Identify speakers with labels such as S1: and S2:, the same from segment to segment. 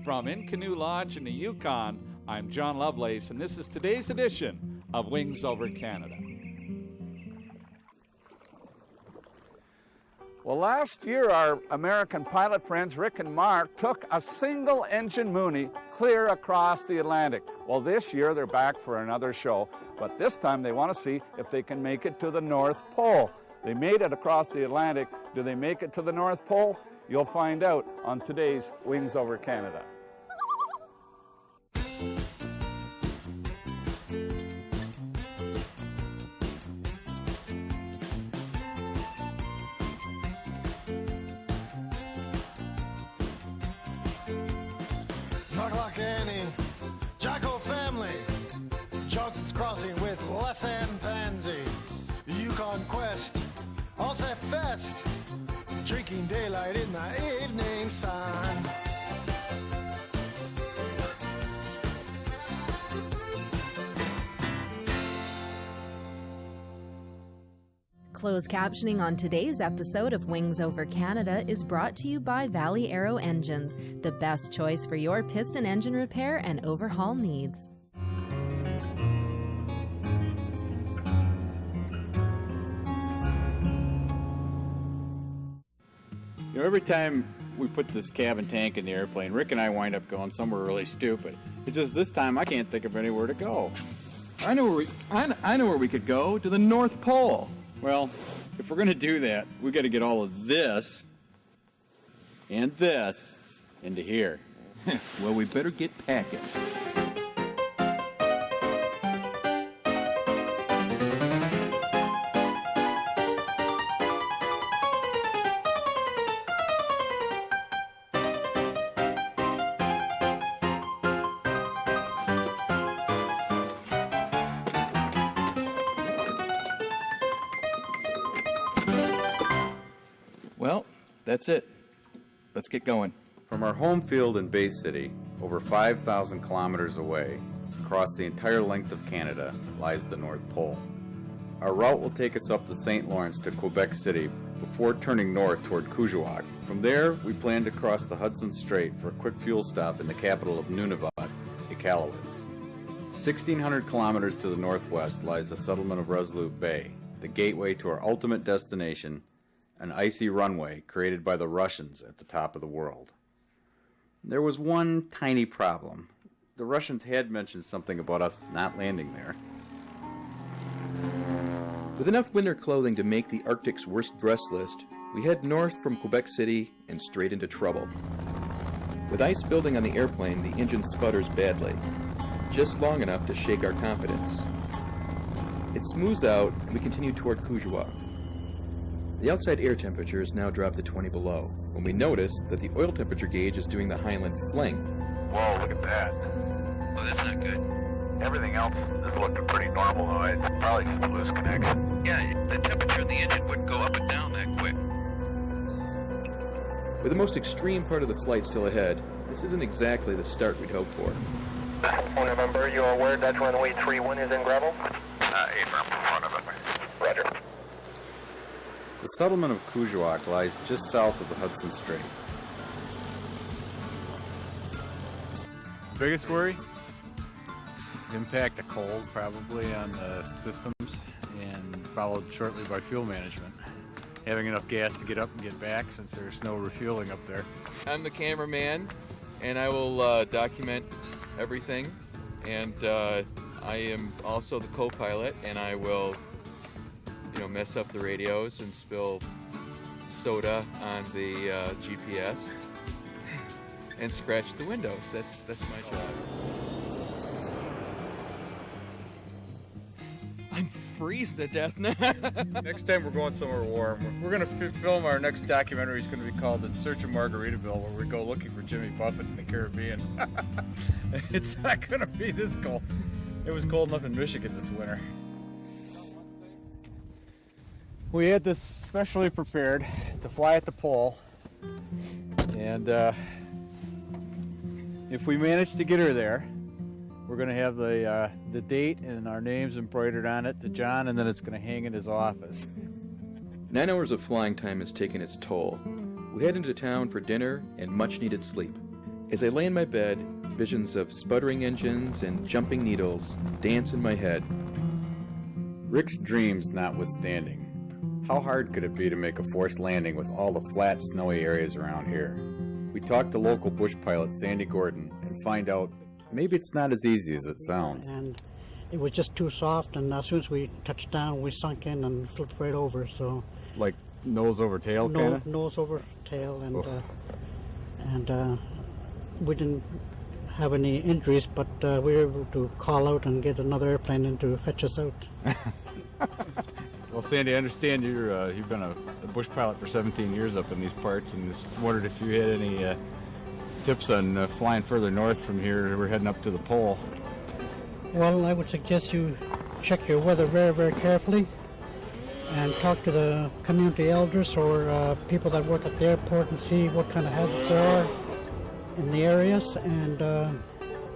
S1: From In Canoe Lodge in the Yukon, I'm John Lovelace, and this is today's edition of Wings Over Canada. Well, last year, our American pilot friends, Rick and Mark, took a single-engine Moonie clear across the Atlantic. Well, this year, they're back for another show, but this time they want to see if they can make it to the North Pole. They made it across the Atlantic. Do they make it to the North Pole? You'll find out on today's Wings Over Canada.
S2: Jacko family, Johnson's Crossing with Les and Pansy, Yukon Quest, all set fest, drinking daylight in the evening sun.
S3: Closed captioning on today's episode of Wings Over Canada is brought to you by Valley Aero Engines, the best choice for your piston engine repair and overhaul needs.
S4: You know, every time we put this cabin tank in the airplane, Rick and I wind up going somewhere really stupid. It's just this time I can't think of anywhere to go.
S5: I know where we could go, to the North Pole.
S4: Well, if we're going to do that, we got to get all of this and this into here.
S5: Well, we better get packing. Well, that's it. Let's get going.
S6: From our home field in Bay City, over 5,000 kilometers away, across the entire length of Canada, lies the North Pole. Our route will take us up the St. Lawrence to Quebec City before turning north toward Kuujjuaq. From there, we plan to cross the Hudson Strait for a quick fuel stop in the capital of Nunavut, Iqaluit. 1,600 kilometers to the northwest lies the settlement of Resolute Bay, the gateway to our ultimate destination, an icy runway created by the Russians at the top of the world. There was one tiny problem. The Russians had mentioned something about us not landing there.
S5: With enough winter clothing to make the Arctic's worst dress list, we head north from Quebec City and straight into trouble. With ice building on the airplane, the engine sputters badly, just long enough to shake our confidence. It smooths out, and we continue toward Kuujjuaq. The outside air temperature is now dropped to 20 below, when we notice that the oil temperature gauge is doing the Highland fling.
S7: Whoa, look at that. Oh, that's not good. Everything else is looking pretty normal, though. It's probably just a loose connection.
S8: Yeah, the temperature in the engine wouldn't go up and down that quick.
S5: With the most extreme part of the flight still ahead, this isn't exactly the start we'd hoped for.
S7: Phone number, you are aware Dutch runway 31 is in gravel? Affirm, phone number. Roger.
S6: The settlement of Kuujjuaq lies just south of the Hudson Strait.
S4: Biggest worry? Impact of cold, probably, on the systems, and followed shortly by fuel management. Having enough gas to get up and get back, since there's no refueling up there.
S9: I'm the cameraman, and I will document everything, and I am also the co-pilot, and I will mess up the radios and spill soda on the GPS and scratch the windows. That's my job. I'm freezing to death now.
S4: Next time we're going somewhere warm. We're going to film our next documentary. It's going to be called In Search of Margaritaville, where we go looking for Jimmy Buffett in the Caribbean. It's not going to be this cold. It was cold enough in Michigan this winter. We had this specially prepared to fly at the pole, and if we manage to get her there, we're going to have the date and our names embroidered on it to John, and then it's going to hang in his office.
S5: 9 hours of flying time has taken its toll. We head into town for dinner and much-needed sleep. As I lay in my bed, visions of sputtering engines and jumping needles dance in my head.
S6: Rick's dreams notwithstanding, how hard could it be to make a forced landing with all the flat, snowy areas around here? We talked to local bush pilot Sandy Gordon and find out maybe it's not as easy as it sounds.
S10: And it was just too soft, and as soon as we touched down, we sunk in and flipped right over. So
S6: Like nose over tail, kind of?
S10: Nose over tail, and we didn't have any injuries, but we were able to call out and get another airplane in to fetch us out.
S6: Well, Sandy, I understand you've been a bush pilot for 17 years up in these parts, and just wondered if you had any tips on flying further north from here. We're heading up to the pole.
S10: Well, I would suggest you check your weather very, very carefully and talk to the community elders or people that work at the airport and see what kind of hazards there are in the areas, and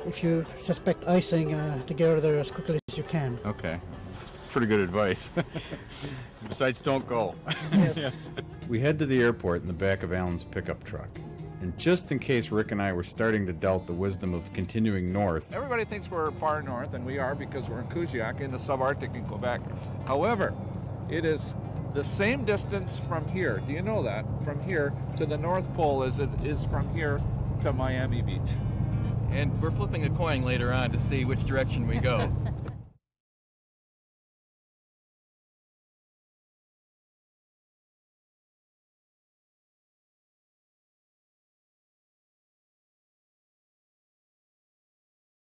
S10: if you suspect icing, to get out of there as quickly as you can.
S6: Okay. Pretty good advice. Besides, don't go.
S10: Yes.
S6: Yes. We head to the airport in the back of Alan's pickup truck. And just in case Rick and I were starting to doubt the wisdom of continuing north,
S1: Everybody thinks we're far north, and we are because we're in Kuujjuaq in the subarctic in Quebec. However, it is the same distance from here. Do you know that? From here to the North Pole as it is from here to Miami Beach.
S9: And we're flipping a coin later on to see which direction we go.